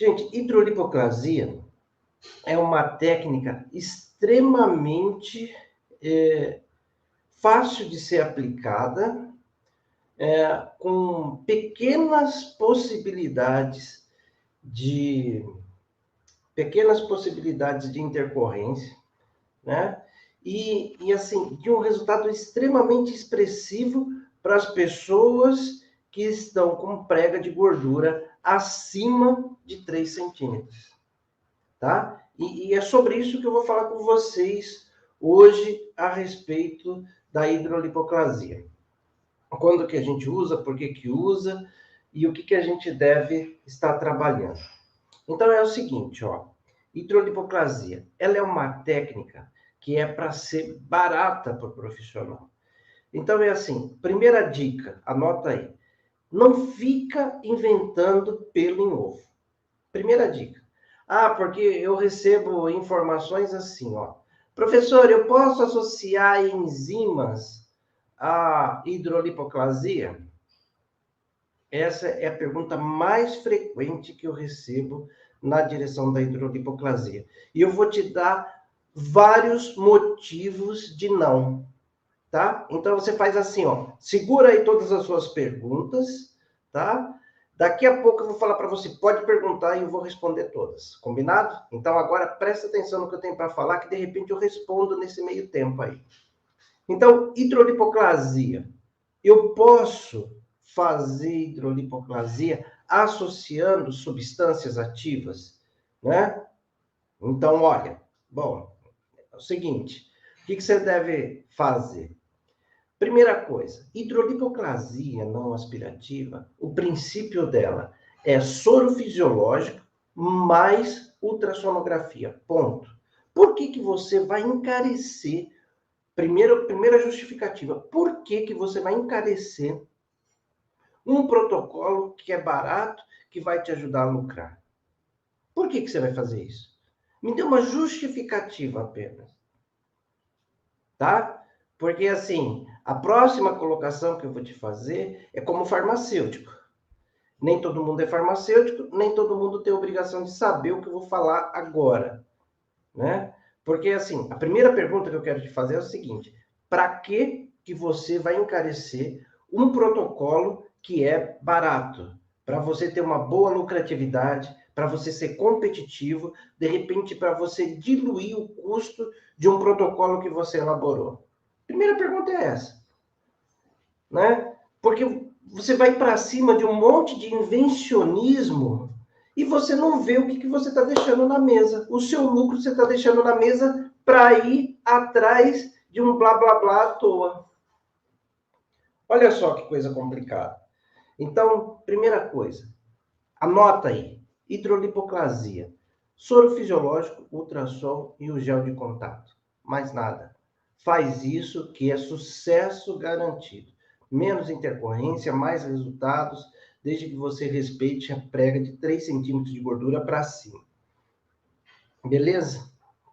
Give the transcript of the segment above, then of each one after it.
Gente, hidrolipoclasia é uma técnica extremamente fácil de ser aplicada, com pequenas possibilidades de intercorrência, né? E assim, de um resultado extremamente expressivo para as pessoas que estão com prega de gordura acima de 3 centímetros, tá? E é sobre isso que eu vou falar com vocês hoje a respeito da hidrolipoclasia. Quando que a gente usa, por que usa e o que a gente deve estar trabalhando. Então é o seguinte, ó, hidrolipoclasia, ela é uma técnica que é para ser barata para o profissional. Então é assim, primeira dica, anota aí, não fica inventando pelo em ovo. Primeira dica. Ah, porque eu recebo informações assim, ó. Professor, eu posso associar enzimas à hidrolipoclasia? Essa é a pergunta mais frequente que eu recebo na direção da hidrolipoclasia. E eu vou te dar vários motivos de não, tá? Então você faz assim, ó, segura aí todas as suas perguntas, tá? Daqui a pouco eu vou falar para você, pode perguntar e eu vou responder todas, combinado? Então agora presta atenção no que eu tenho para falar, que de repente eu respondo nesse meio tempo aí. Então, hidrolipoclasia. Eu posso fazer hidrolipoclasia associando substâncias ativas, né? Então, olha, bom, é o seguinte, o que você deve fazer? Primeira coisa, hidrolipoclasia não aspirativa, o princípio dela é soro fisiológico mais ultrassonografia, ponto. Por que você vai encarecer? Primeira justificativa, por que você vai encarecer um protocolo que é barato, que vai te ajudar a lucrar? Por que você vai fazer isso? Me dê uma justificativa apenas, tá? Porque, assim, a próxima colocação que eu vou te fazer é como farmacêutico. Nem todo mundo é farmacêutico, nem todo mundo tem a obrigação de saber o que eu vou falar agora, né? Porque, assim, a primeira pergunta que eu quero te fazer é o seguinte: para que você vai encarecer um protocolo que é barato? Para você ter uma boa lucratividade, para você ser competitivo, de repente, para você diluir o custo de um protocolo que você elaborou. Primeira pergunta é essa, né? Porque você vai para cima de um monte de invencionismo e você não vê o que você está deixando na mesa. O seu lucro você está deixando na mesa para ir atrás de um blá blá blá à toa. Olha só que coisa complicada. Então, primeira coisa, anota aí: hidrolipoclasia, soro fisiológico, ultrassom e o gel de contato. Mais nada. Faz isso que é sucesso garantido. Menos intercorrência, mais resultados, desde que você respeite a prega de 3 centímetros de gordura para cima. Beleza?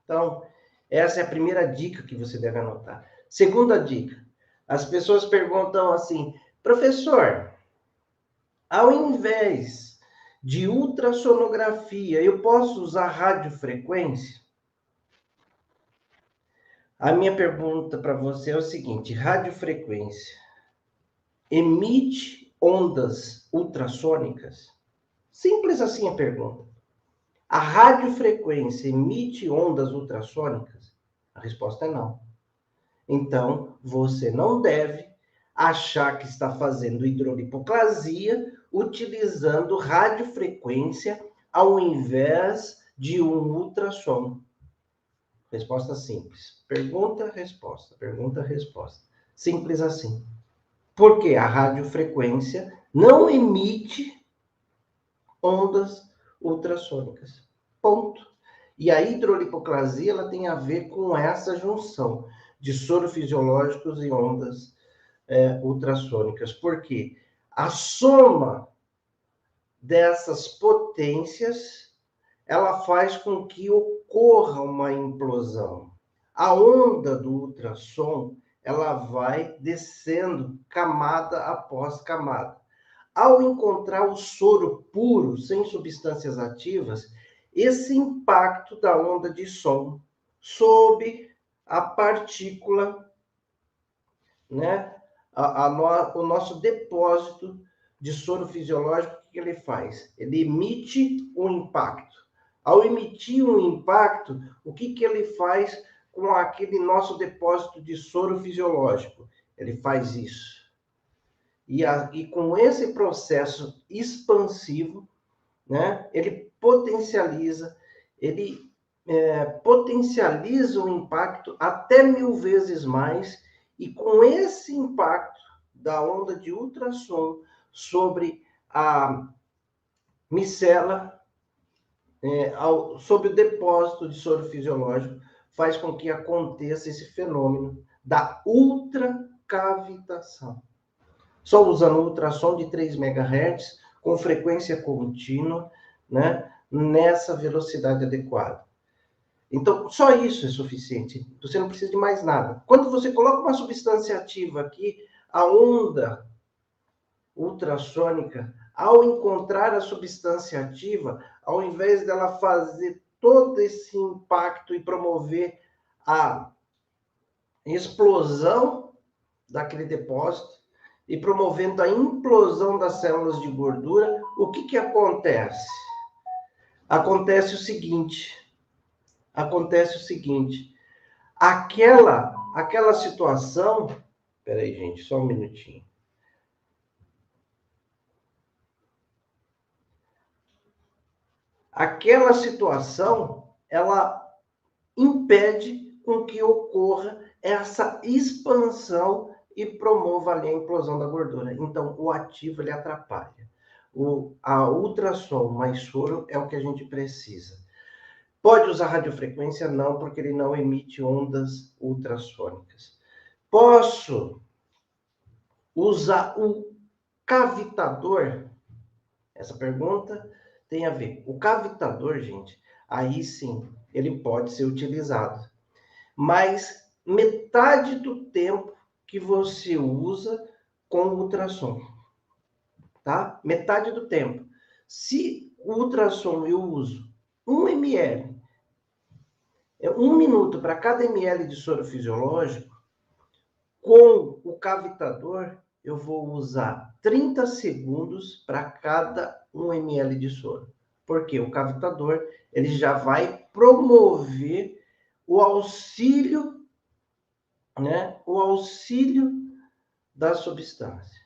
Então, essa é a primeira dica que você deve anotar. Segunda dica: as pessoas perguntam assim, professor, ao invés de ultrassonografia, eu posso usar radiofrequência? A minha pergunta para você é o seguinte: radiofrequência emite ondas ultrassônicas? Simples assim a pergunta. A radiofrequência emite ondas ultrassônicas? A resposta é não. Então, você não deve achar que está fazendo hidrolipoclasia utilizando radiofrequência ao invés de um ultrassom. Resposta simples. Pergunta, resposta. Pergunta, resposta. Simples assim. Porque a radiofrequência não emite ondas ultrassônicas. Ponto. E a hidrolipoclasia ela tem a ver com essa junção de soro fisiológicos e ondas ultrassônicas. Por quê? A soma dessas potências ela faz com que ocorra uma implosão. A onda do ultrassom ela vai descendo camada após camada. ao encontrar o soro puro, sem substâncias ativas, esse impacto da onda de som sobre a partícula, né? O nosso depósito de soro fisiológico, o que ele faz? Ele emite um impacto. Ao emitir um impacto, o que ele faz com aquele nosso depósito de soro fisiológico? Ele faz isso. E com esse processo expansivo, né, ele potencializa o impacto até 1000 vezes mais, e com esse impacto da onda de ultrassom sobre a micela, sobre o depósito de soro fisiológico, faz com que aconteça esse fenômeno da ultracavitação. Só usando ultrassom de 3 MHz, com frequência contínua, né, nessa velocidade adequada. Então, só isso é suficiente. Você não precisa de mais nada. Quando você coloca uma substância ativa aqui, a onda ultrassônica, ao encontrar a substância ativa, ao invés dela fazer todo esse impacto e promover a explosão daquele depósito e promovendo a implosão das células de gordura, o que acontece? Acontece o seguinte, aquela situação, peraí, gente, só um minutinho. Aquela situação, ela impede com que ocorra essa expansão e promova ali a implosão da gordura. Então, o ativo, ele atrapalha. A ultrassom mais soro é o que a gente precisa. Pode usar radiofrequência? Não, porque ele não emite ondas ultrassônicas. Posso usar o cavitador? Essa pergunta tem a ver. O cavitador, gente, aí sim, ele pode ser utilizado. Mas metade do tempo que você usa com o ultrassom, tá? Metade do tempo. Se o ultrassom eu uso 1 ml, 1 minuto para cada ml de soro fisiológico, com o cavitador eu vou usar 30 segundos para cada 1 ml de soro. Porque o cavitador, ele já vai promover o auxílio, né? O auxílio da substância,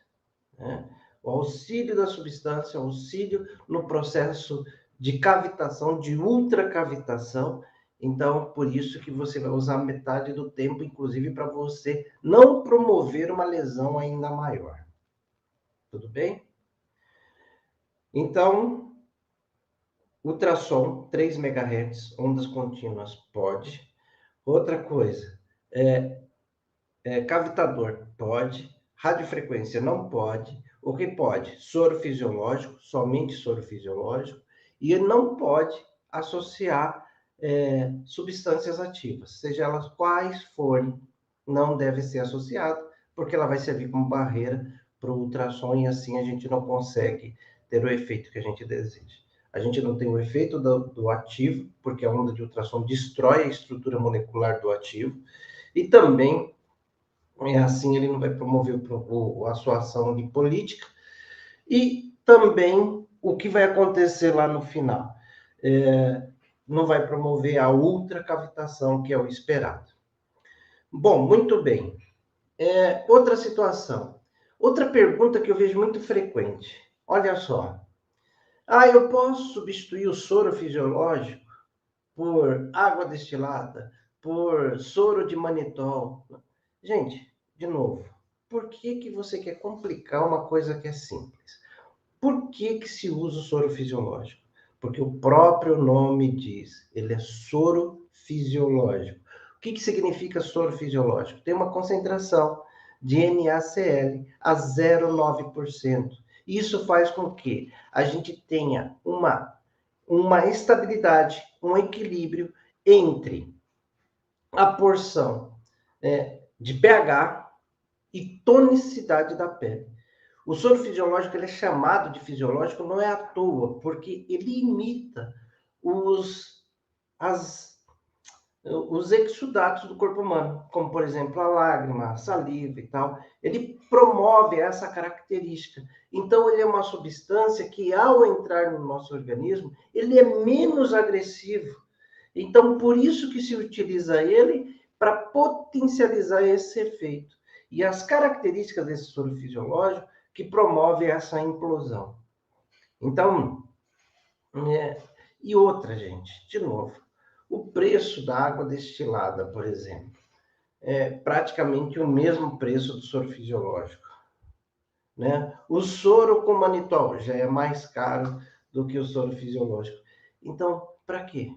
né? O auxílio da substância, o auxílio no processo de cavitação, de ultracavitação. Então, por isso que você vai usar metade do tempo, inclusive, para você não promover uma lesão ainda maior. Tudo bem? Então, ultrassom, 3 MHz, ondas contínuas, pode. Outra coisa, cavitador, pode. Radiofrequência, não pode. O que pode? Soro fisiológico, somente soro fisiológico. E não pode associar substâncias ativas, seja elas quais forem, não deve ser associado, porque ela vai servir como barreira para o ultrassom e assim a gente não consegue ter o efeito que a gente deseja. A gente não tem o efeito do ativo, porque a onda de ultrassom destrói a estrutura molecular do ativo, e também, assim, ele não vai promover a sua ação lipolítica, e também o que vai acontecer lá no final? Não vai promover a ultracavitação, que é o esperado. Bom, muito bem. Outra situação. Outra pergunta que eu vejo muito frequente. Olha só. Eu posso substituir o soro fisiológico por água destilada, por soro de manitol? Gente, de novo, por que você quer complicar uma coisa que é simples? Por que se usa o soro fisiológico? Porque o próprio nome diz, ele é soro fisiológico. O que significa soro fisiológico? Tem uma concentração de NaCl a 0,9%. Isso faz com que a gente tenha uma estabilidade, um equilíbrio entre a porção de pH e tonicidade da pele. O soro fisiológico ele é chamado de fisiológico não é à toa, porque ele imita as os exudatos do corpo humano, como, por exemplo, a lágrima, a saliva e tal. Ele promove essa característica. Então, ele é uma substância que, ao entrar no nosso organismo, ele é menos agressivo. Então, por isso que se utiliza ele para potencializar esse efeito. E as características desse soro fisiológico que promove essa implosão. Então, e outra, gente, de novo, o preço da água destilada, por exemplo, é praticamente o mesmo preço do soro fisiológico, né? O soro com manitol já é mais caro do que o soro fisiológico. Então, para quê?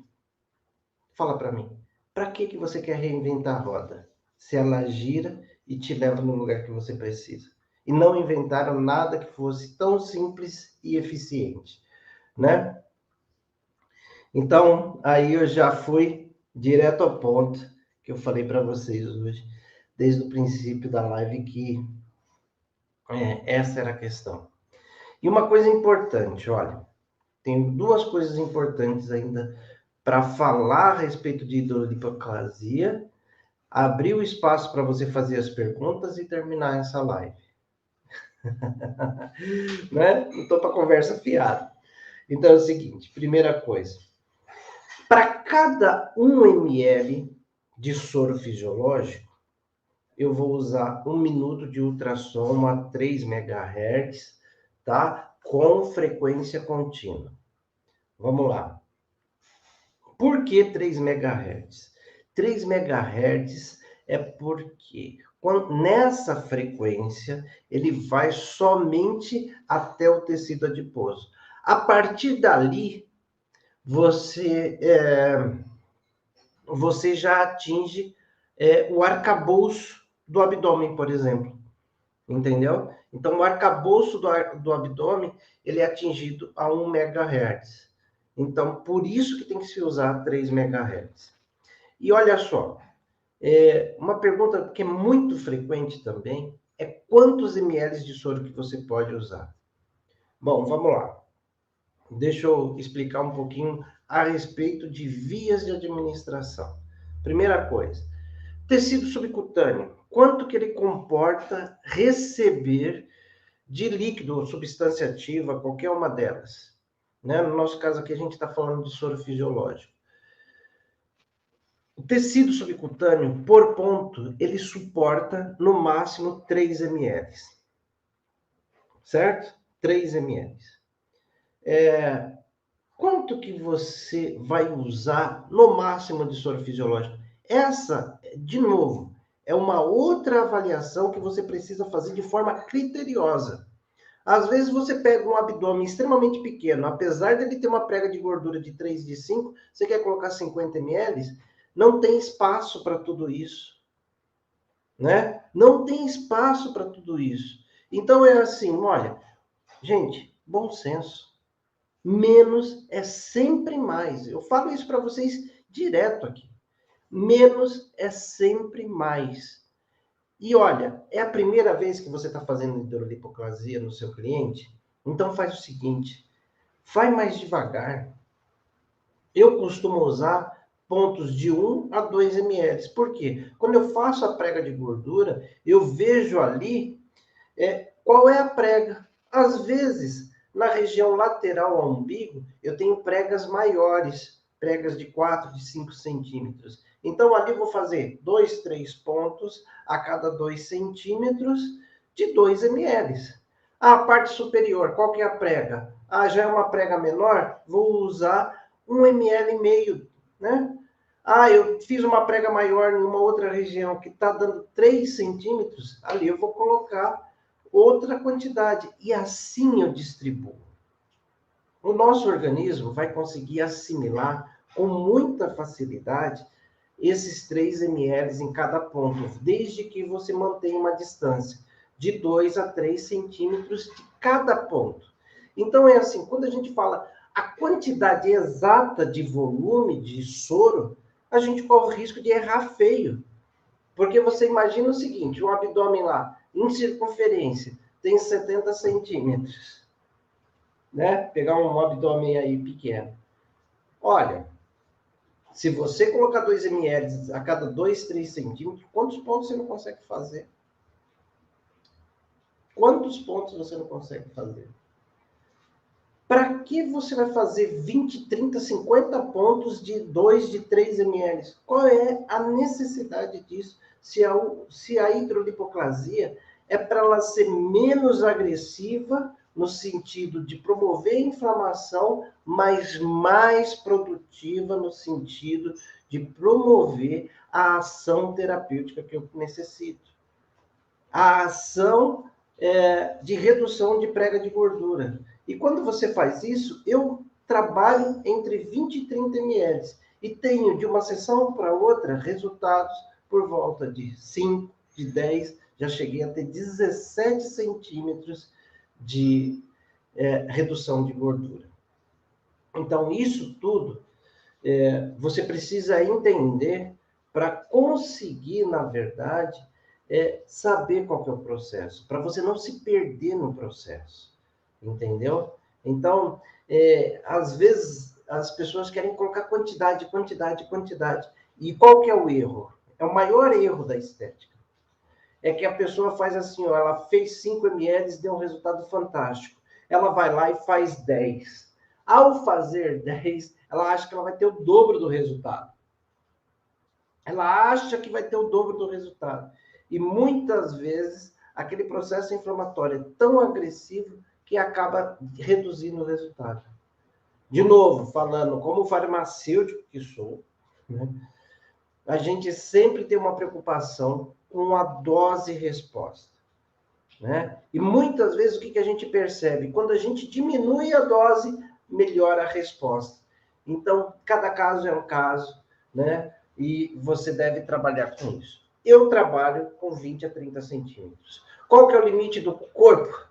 Fala para mim. Para que você quer reinventar a roda? Se ela gira e te leva no lugar que você precisa. E não inventaram nada que fosse tão simples e eficiente, né? Então, aí eu já fui direto ao ponto que eu falei para vocês hoje, desde o princípio da live, que essa era a questão. E uma coisa importante, olha, tem duas coisas importantes ainda para falar a respeito de hidrolipoplasia, abrir o espaço para você fazer as perguntas e terminar essa live. Né? Não estou para conversa fiada. Então é o seguinte, primeira coisa, para cada 1 ml de soro fisiológico, eu vou usar 1 minuto de ultrassom a 3 MHz, tá? Com frequência contínua. Vamos lá. Por que 3 MHz? 3 MHz é porque nessa frequência ele vai somente até o tecido adiposo. A partir dali, você já atinge o arcabouço do abdômen, por exemplo. Entendeu? Então, o arcabouço do abdômen, ele é atingido a 1 MHz. Então, por isso que tem que se usar 3 MHz. E olha só, uma pergunta que é muito frequente também é quantos ml de soro que você pode usar? Bom, vamos lá. Deixa eu explicar um pouquinho a respeito de vias de administração. Primeira coisa, tecido subcutâneo. Quanto que ele comporta receber de líquido ou substância ativa, qualquer uma delas? Né? No nosso caso aqui, a gente está falando de soro fisiológico. O tecido subcutâneo, por ponto, ele suporta no máximo 3 ml. Certo? 3 ml. Quanto que você vai usar no máximo de soro fisiológico? Essa, de novo, é uma outra avaliação que você precisa fazer de forma criteriosa. Às vezes você pega um abdômen extremamente pequeno, apesar dele ter uma prega de gordura de 3 de 5, você quer colocar 50 ml, não tem espaço para tudo isso, né? Não tem espaço para tudo isso. Então é assim, olha, gente, bom senso. Menos é sempre mais. Eu falo isso para vocês direto aqui. Menos é sempre mais. E olha, é a primeira vez que você está fazendo hidrolipoplasia no seu cliente? Então faz o seguinte, vai mais devagar. Eu costumo usar pontos de 1 a 2 ml. Por quê? Quando eu faço a prega de gordura, eu vejo ali qual é a prega. Às vezes, na região lateral ao umbigo, eu tenho pregas maiores, pregas de 4, de 5 centímetros. Então, ali eu vou fazer 2, 3 pontos a cada 2 centímetros de 2 ml. A parte superior, qual que é a prega? Já é uma prega menor? Vou usar 1,5 ml, né? Eu fiz uma prega maior em uma outra região que está dando 3 centímetros, ali eu vou colocar outra quantidade. E assim eu distribuo. O nosso organismo vai conseguir assimilar com muita facilidade esses 3 ml em cada ponto, desde que você mantenha uma distância de 2 a 3 centímetros de cada ponto. Então é assim, quando a gente fala a quantidade exata de volume de soro, a gente corre o risco de errar feio. Porque você imagina o seguinte, um abdômen lá, em circunferência, tem 70 centímetros, né? Pegar um abdômen aí pequeno. Olha, se você colocar 2 ml a cada 2, 3 centímetros, quantos pontos você não consegue fazer? Quantos pontos você não consegue fazer? Para que você vai fazer 20, 30, 50 pontos de 2, de 3 ml? Qual é a necessidade disso? Se a hidrolipoclasia é para ela ser menos agressiva, no sentido de promover a inflamação, mas mais produtiva no sentido de promover a ação terapêutica que eu necessito. A ação de redução de prega de gordura. E quando você faz isso, eu trabalho entre 20 e 30 ml. E tenho, de uma sessão para outra, resultados por volta de 5, de 10, já cheguei a ter 17 centímetros de redução de gordura. Então, isso tudo você precisa entender para conseguir, na verdade, saber qual que é o processo, para você não se perder no processo, entendeu? Então, às vezes, as pessoas querem colocar quantidade, quantidade, quantidade. E qual que é o erro? É o maior erro da estética. É que a pessoa faz assim, ó, ela fez 5 ml, deu um resultado fantástico. Ela vai lá e faz 10. Ao fazer 10, ela acha que ela vai ter o dobro do resultado. Ela acha que vai ter o dobro do resultado. E muitas vezes, aquele processo inflamatório é tão agressivo que acaba reduzindo o resultado. De novo, falando como farmacêutico que sou, né, a gente sempre tem uma preocupação com a dose-resposta. Né? E muitas vezes o que a gente percebe? Quando a gente diminui a dose, melhora a resposta. Então, cada caso é um caso, né? E você deve trabalhar com isso. Eu trabalho com 20 a 30 centímetros. Qual que é o limite do corpo?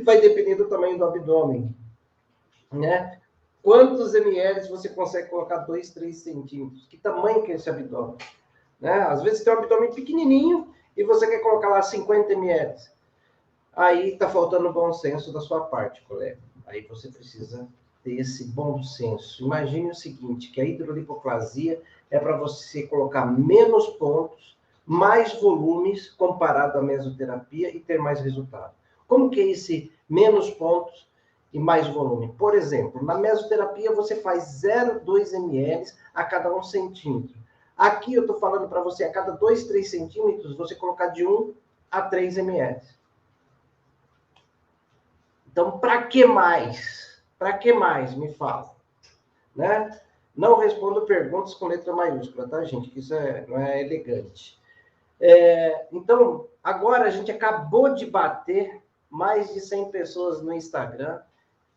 Vai depender do tamanho do abdômen, né? Quantos ml você consegue colocar 2, 3 centímetros? Que tamanho que é esse abdômen? Né? Às vezes tem um abdômen pequenininho e você quer colocar lá 50 ml. Aí está faltando bom senso da sua parte, colega. Aí você precisa ter esse bom senso. Imagine o seguinte, que a hidrolipoclasia é para você colocar menos pontos, mais volumes comparado à mesoterapia e ter mais resultado. Como que é esse menos pontos e mais volume? Por exemplo, na mesoterapia você faz 0,2 ml a cada 1 centímetro. Aqui eu estou falando para você, a cada 2, 3 centímetros, você colocar de 1 a 3 ml. Então, para que mais? Para que mais? Me fala. Né? Não respondo perguntas com letra maiúscula, tá, gente? Que isso não é elegante. Então, agora a gente acabou de bater mais de 100 pessoas no Instagram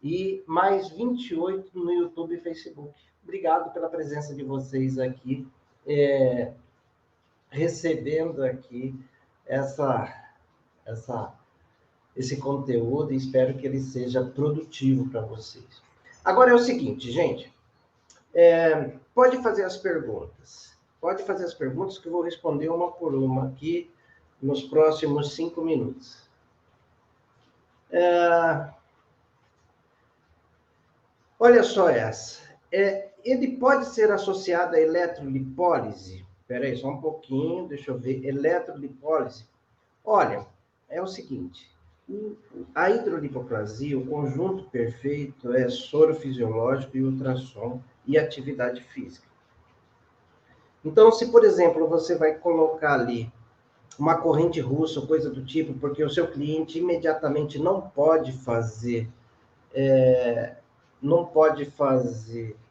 e mais 28 no YouTube e Facebook. Obrigado pela presença de vocês aqui, recebendo aqui esse conteúdo e espero que ele seja produtivo para vocês. Agora é o seguinte, gente. Pode fazer as perguntas. Pode fazer as perguntas que eu vou responder uma por uma aqui nos próximos 5 minutos. Olha só essa. Ele pode ser associado à eletrolipólise? Espera aí, só um pouquinho, deixa eu ver. Eletrolipólise. Olha, é o seguinte. A hidrolipoclasia, o conjunto perfeito é soro fisiológico e ultrassom e atividade física. Então, se, por exemplo, você vai colocar ali uma corrente russa, coisa do tipo, porque o seu cliente imediatamente não pode fazer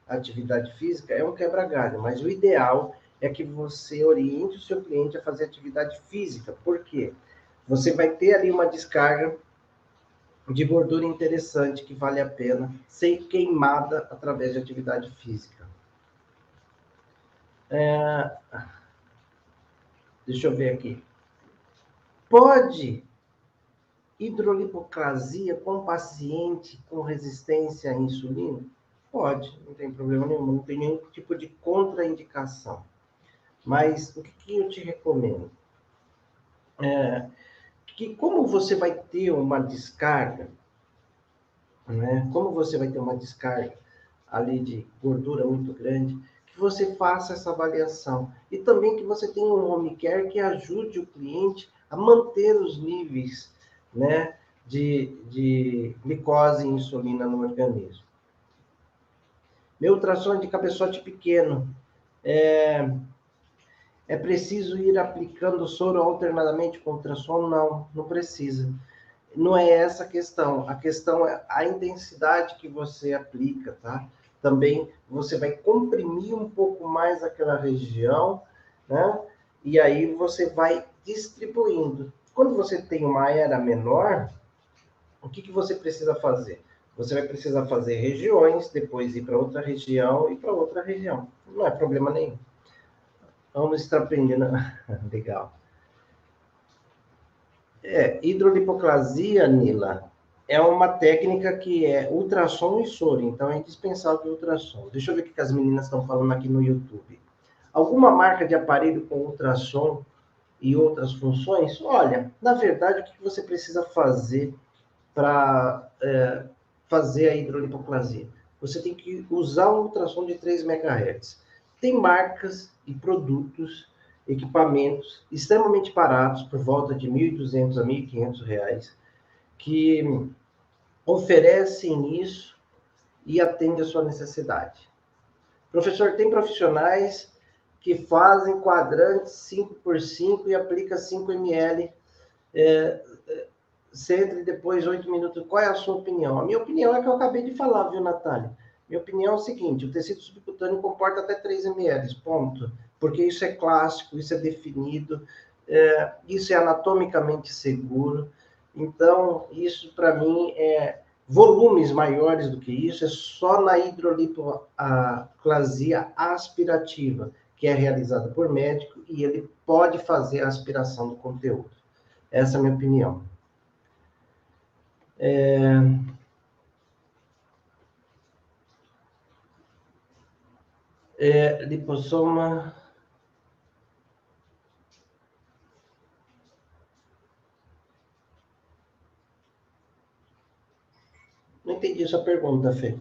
atividade física, é um quebra-galho, mas o ideal é que você oriente o seu cliente a fazer atividade física. Por quê? Você vai ter ali uma descarga de gordura interessante que vale a pena ser queimada através de atividade física. Deixa eu ver aqui. Pode hidrolipoclasia com paciente com resistência à insulina? Pode, não tem problema nenhum, não tem nenhum tipo de contraindicação. Mas o que eu te recomendo? que como você vai ter uma descarga, né? Como você vai ter uma descarga ali de gordura muito grande, que você faça essa avaliação. E também que você tenha um home care que ajude o cliente a manter os níveis, né, de glicose e insulina no organismo. Meu ultrassom de cabeçote pequeno. É preciso ir aplicando soro alternadamente com ultrassom? Não, não precisa. Não é essa a questão. A questão é a intensidade que você aplica, tá? Também você vai comprimir um pouco mais aquela região, né? E aí você vai distribuindo. Quando você tem uma era menor, o que você precisa fazer? Você vai precisar fazer regiões, depois ir para outra região e para outra região. Não é problema nenhum. Vamos estar aprendendo. Legal. Hidrolipoclasia, Nila, é uma técnica que é ultrassom e soro, então é indispensável o ultrassom. Deixa eu ver o que as meninas estão falando aqui no YouTube. Alguma marca de aparelho com ultrassom e outras funções? Olha, na verdade, o que você precisa fazer para fazer a hidrolipoclasia? Você tem que usar um ultrassom de 3 MHz. Tem marcas e produtos, equipamentos extremamente baratos, por volta de R$ 1.200 a R$ 1.500, que oferecem isso e atendem a sua necessidade. Professor, tem profissionais que fazem quadrantes 5x5 e aplica 5 ml, senta e depois 8 minutos. Qual é a sua opinião? A minha opinião é que eu acabei de falar, viu, Natália? Minha opinião é o seguinte: o tecido subcutâneo comporta até 3 ml, ponto. Porque isso é clássico, isso é definido, isso é anatomicamente seguro. Então, isso para mim é volumes maiores do que isso, é só na hidrolipoclasia aspirativa, que é realizada por médico e ele pode fazer a aspiração do conteúdo. Essa é a minha opinião. Lipossoma. Não entendi essa pergunta, Fê.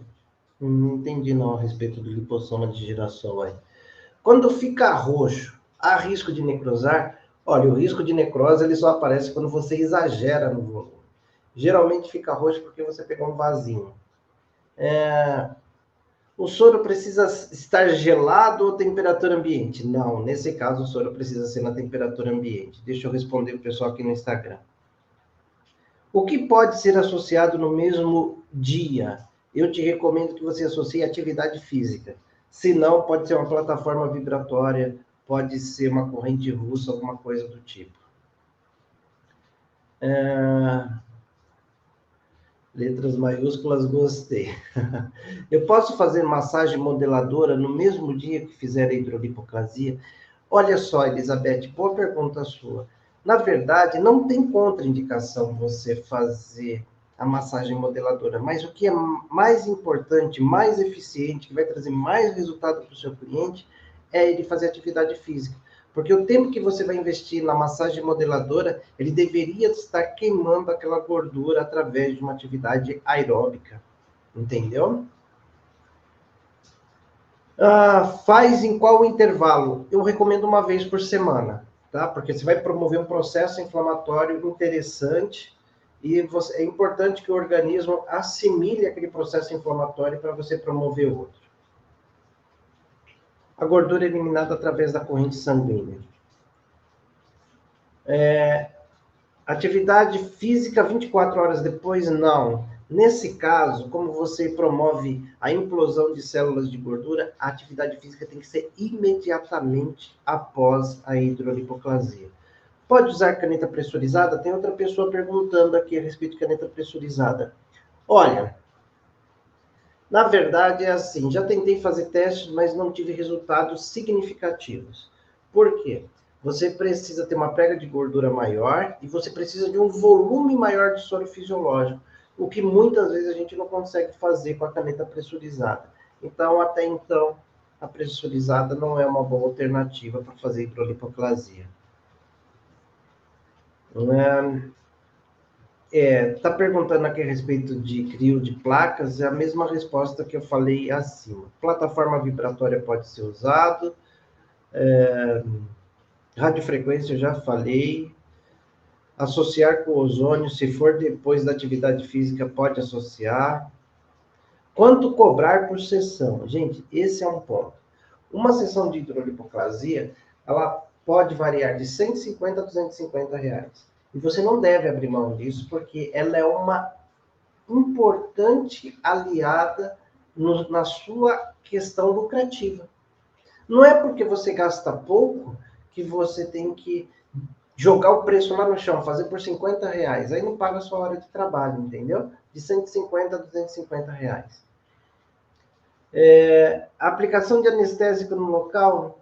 Não entendi não a respeito do lipossoma de girassol aí. Quando fica roxo, há risco de necrosar? Olha, o risco de necrose ele só aparece quando você exagera no volume. Geralmente fica roxo porque você pegou um vasinho. O soro precisa estar gelado ou temperatura ambiente? Não, nesse caso o soro precisa ser na temperatura ambiente. Deixa eu responder o pessoal aqui no Instagram. O que pode ser associado no mesmo dia? Eu te recomendo que você associe atividade física. Se não, pode ser uma plataforma vibratória, pode ser uma corrente russa, alguma coisa do tipo. Letras maiúsculas, gostei. Eu posso fazer massagem modeladora no mesmo dia que fizer a hidrolipoclasia? Olha só, Elizabeth, boa pergunta sua. Na verdade, não tem contraindicação você fazer a massagem modeladora, mas o que é mais importante, mais eficiente, que vai trazer mais resultado para o seu cliente, é ele fazer atividade física. Porque o tempo que você vai investir na massagem modeladora, ele deveria estar queimando aquela gordura através de uma atividade aeróbica. Entendeu? Faz em qual intervalo? Eu recomendo uma vez por semana, tá? Porque você vai promover um processo inflamatório interessante e é importante que o organismo assimile aquele processo inflamatório para você promover outro. A gordura é eliminada através da corrente sanguínea. Atividade física 24 horas depois? Não. Nesse caso, como você promove a implosão de células de gordura, a atividade física tem que ser imediatamente após a hidrolipoclasia. Pode usar caneta pressurizada? Tem outra pessoa perguntando aqui a respeito de caneta pressurizada. Olha, na verdade é assim, já tentei fazer testes, mas não tive resultados significativos. Por quê? Você precisa ter uma pega de gordura maior e você precisa de um volume maior de soro fisiológico, o que muitas vezes a gente não consegue fazer com a caneta pressurizada. Então, até então, a pressurizada não é uma boa alternativa para fazer hidrolipoclasia. Está perguntando aqui a respeito de crio de placas, é a mesma resposta que eu falei acima. Plataforma vibratória pode ser usado, radiofrequência eu já falei, associar com ozônio, se for depois da atividade física, pode associar. Quanto cobrar por sessão? Gente, esse é um ponto. Uma sessão de hidrolipoclasia, ela pode variar de 150 a 250 reais. E você não deve abrir mão disso, porque ela é uma importante aliada na sua questão lucrativa. Não é porque você gasta pouco que você tem que jogar o preço lá no chão, fazer por 50 reais. Aí não paga a sua hora de trabalho, entendeu? De 150 a 250 reais. A aplicação de anestésico no local,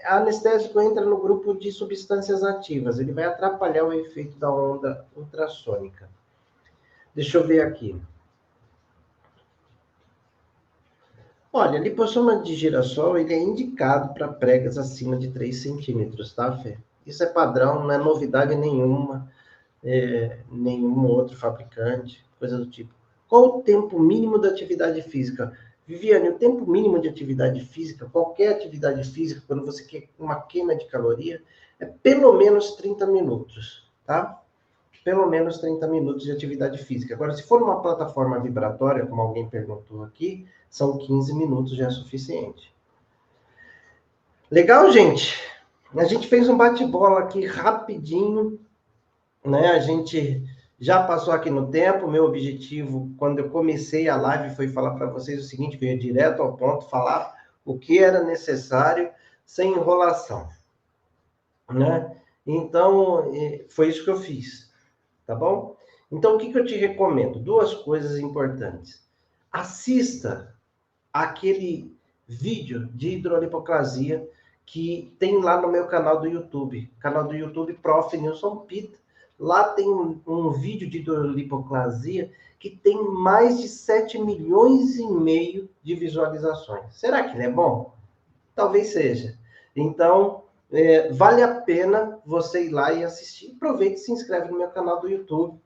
anestésico entra no grupo de substâncias ativas. Ele vai atrapalhar o efeito da onda ultrassônica. Deixa eu ver aqui. Olha, lipossoma de girassol, ele é indicado para pregas acima de 3 centímetros, tá, Fê? Isso é padrão, não é novidade nenhuma, nenhum outro fabricante, coisa do tipo. Qual o tempo mínimo da atividade física? Viviane, o tempo mínimo de atividade física, qualquer atividade física, quando você quer uma queima de caloria, é pelo menos 30 minutos, tá? Pelo menos 30 minutos de atividade física. Agora, se for uma plataforma vibratória, como alguém perguntou aqui, são 15 minutos já é suficiente. Legal, gente? A gente fez um bate-bola aqui rapidinho, né? A gente já passou aqui no tempo. Meu objetivo, quando eu comecei a live, foi falar para vocês o seguinte, que eu ia direto ao ponto, falar o que era necessário, sem enrolação, né? Então, foi isso que eu fiz, tá bom? Então, o que eu te recomendo? Duas coisas importantes. Assista aquele vídeo de hidrolipoclasia que tem lá no meu canal do YouTube Prof. Nilson Pita. Lá tem um vídeo de hidrolipoclasia que tem mais de 7,5 milhões de visualizações. Será que ele é bom? Talvez seja. Então, vale a pena você ir lá e assistir. Aproveite e se inscreve no meu canal do YouTube,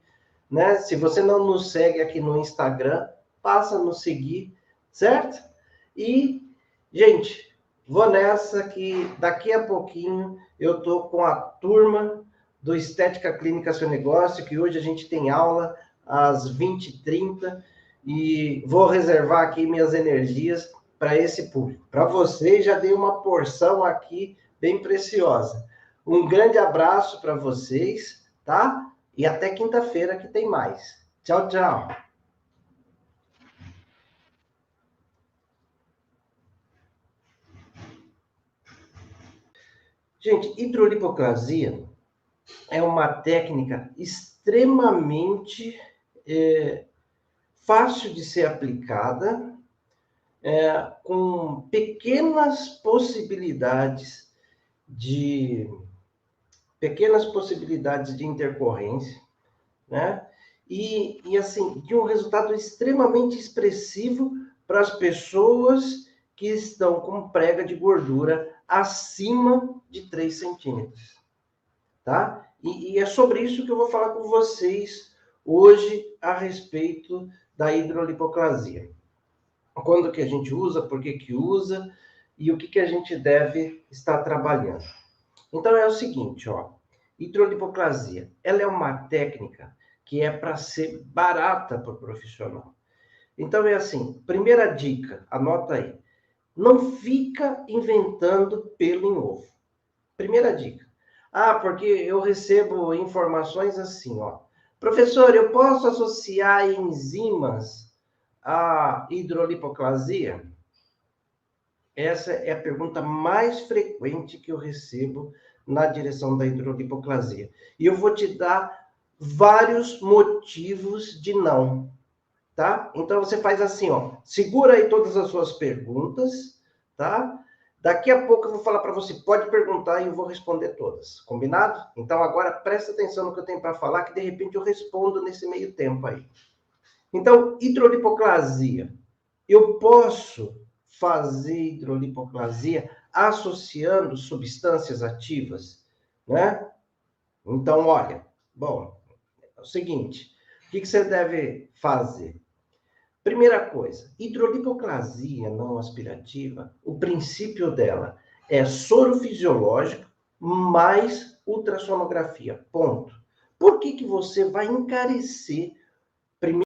né? Se você não nos segue aqui no Instagram, passa a nos seguir, certo? E, gente, vou nessa que daqui a pouquinho eu tô com a turma do Estética Clínica Seu Negócio, que hoje a gente tem aula às 20h30 e vou reservar aqui minhas energias para esse público. Para vocês, já dei uma porção aqui bem preciosa. Um grande abraço para vocês, tá? E até quinta-feira que tem mais. Tchau, tchau. Gente, hidrolipoclasia é uma técnica extremamente fácil de ser aplicada, com pequenas possibilidades de intercorrência, né? E assim, de um resultado extremamente expressivo para as pessoas que estão com prega de gordura acima de 3 centímetros, tá? E é sobre isso que eu vou falar com vocês hoje a respeito da hidrolipoclasia. Quando que a gente usa, por que que usa e o que que a gente deve estar trabalhando. Então é o seguinte, ó, hidrolipoclasia, ela é uma técnica que é para ser barata para o profissional. Então é assim, primeira dica, anota aí, não fica inventando pelo em ovo. Primeira dica. Porque eu recebo informações assim, ó. Professor, eu posso associar enzimas à hidrolipoclasia? Essa é a pergunta mais frequente que eu recebo na direção da hidrolipoclasia. E eu vou te dar vários motivos de não, tá? Então você faz assim, ó, segura aí todas as suas perguntas, tá? Daqui a pouco eu vou falar para você, pode perguntar e eu vou responder todas, combinado? Então agora presta atenção no que eu tenho para falar, que de repente eu respondo nesse meio tempo aí. Então, hidrolipoclasia. Eu posso fazer hidrolipoclasia associando substâncias ativas, né? Então, olha, bom, É o seguinte, o que você deve fazer? Primeira coisa, hidrolipoclasia não aspirativa, o princípio dela é soro fisiológico mais ultrassonografia, ponto. Por que você vai encarecer